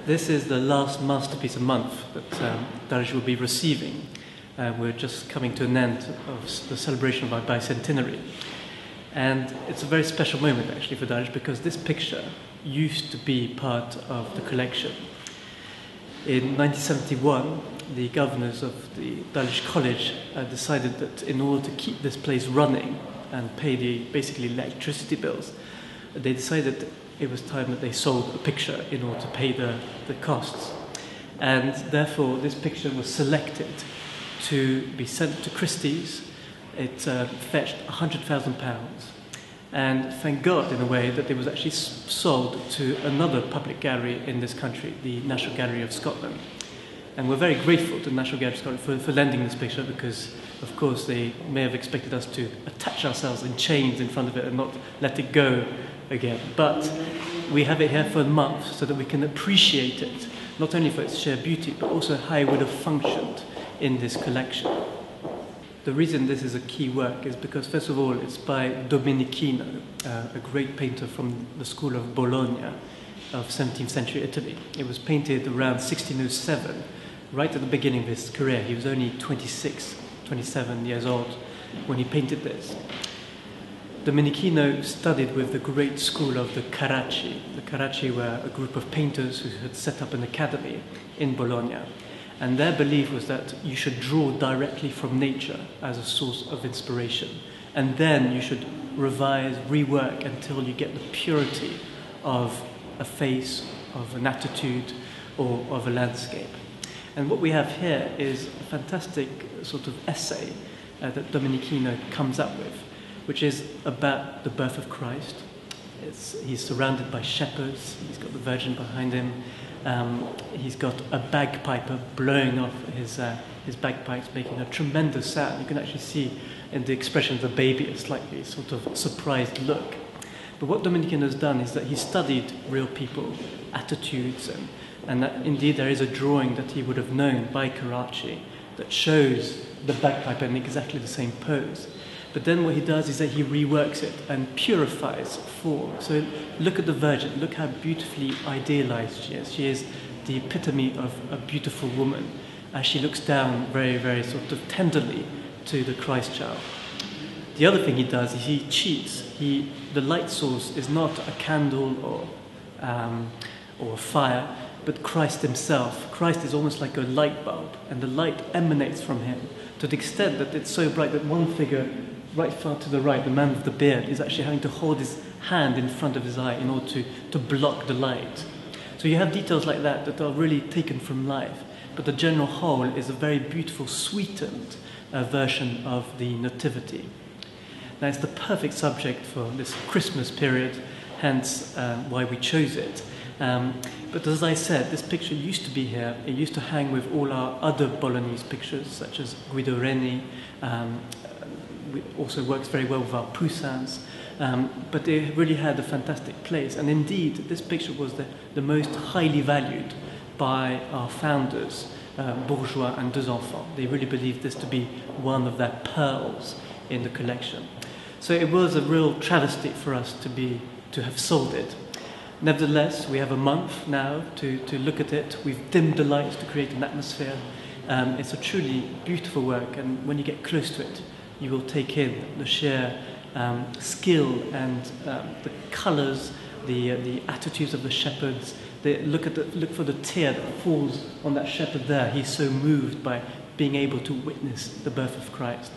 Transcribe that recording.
This is the last masterpiece a month that Dulwich will be receiving. We're just coming to an end of the celebration of our bicentenary. And it's a very special moment actually for Dulwich, because this picture used to be part of the collection. In 1971, the governors of the Dulwich College decided that in order to keep this place running and pay the basically electricity bills, they decided that it was time that they sold a picture in order to pay the costs. And therefore this picture was selected to be sent to Christie's. It fetched £100,000, and thank God in a way that it was actually sold to another public gallery in this country, the National Gallery of Scotland. And we're very grateful to the National Gallery of Scotland for lending this picture, because of course they may have expected us to attach ourselves in chains in front of it and not let it go again. But we have it here for a month so that we can appreciate it, not only for its sheer beauty, but also how it would have functioned in this collection. The reason this is a key work is because, first of all, it's by Domenichino, a great painter from the school of Bologna of 17th century Italy. It was painted around 1607, right at the beginning of his career. He was only 26, 27 years old when he painted this. Domenichino studied with the great school of the Carracci. The Carracci were a group of painters who had set up an academy in Bologna. And their belief was that you should draw directly from nature as a source of inspiration. And then you should revise, rework until you get the purity of a face, of an attitude, or of a landscape. And what we have here is a fantastic sort of essay that Domenichino comes up with, which is about the birth of Christ. He's surrounded by shepherds, he's got the Virgin behind him, he's got a bagpiper blowing off his bagpipes, making a tremendous sound. You can actually see in the expression of the baby a slightly sort of surprised look. But what Domenichino has done is that he studied real people, attitudes, and that indeed there is a drawing that he would have known by Carracci that shows the bagpiper in exactly the same pose. But then what he does is that he reworks it and purifies form. So look at the Virgin, look how beautifully idealized she is. She is the epitome of a beautiful woman as she looks down very, very sort of tenderly to the Christ child. The other thing he does is he cheats. The light source is not a candle or a fire, but Christ himself. Christ is almost like a light bulb, and the light emanates from him to the extent that it's so bright that one figure right far to the right, the man with the beard, is actually having to hold his hand in front of his eye in order to block the light. So you have details like that that are really taken from life, but the general whole is a very beautiful, sweetened version of the Nativity. Now it's the perfect subject for this Christmas period, hence why we chose it. But as I said, this picture used to be here. It used to hang with all our other Bolognese pictures, such as Guido Reni. It also works very well with our Poussins. But it really had a fantastic place. And indeed, this picture was the most highly valued by our founders, Bourgeois and Deux Enfants. They really believed this to be one of their pearls in the collection. So it was a real travesty for us to have sold it. Nevertheless, we have a month now to look at it. We've dimmed the lights to create an atmosphere. It's a truly beautiful work, and when you get close to it, you will take in the sheer skill and the colours, the attitudes of the shepherds. Look for the tear that falls on that shepherd there. He's so moved by being able to witness the birth of Christ.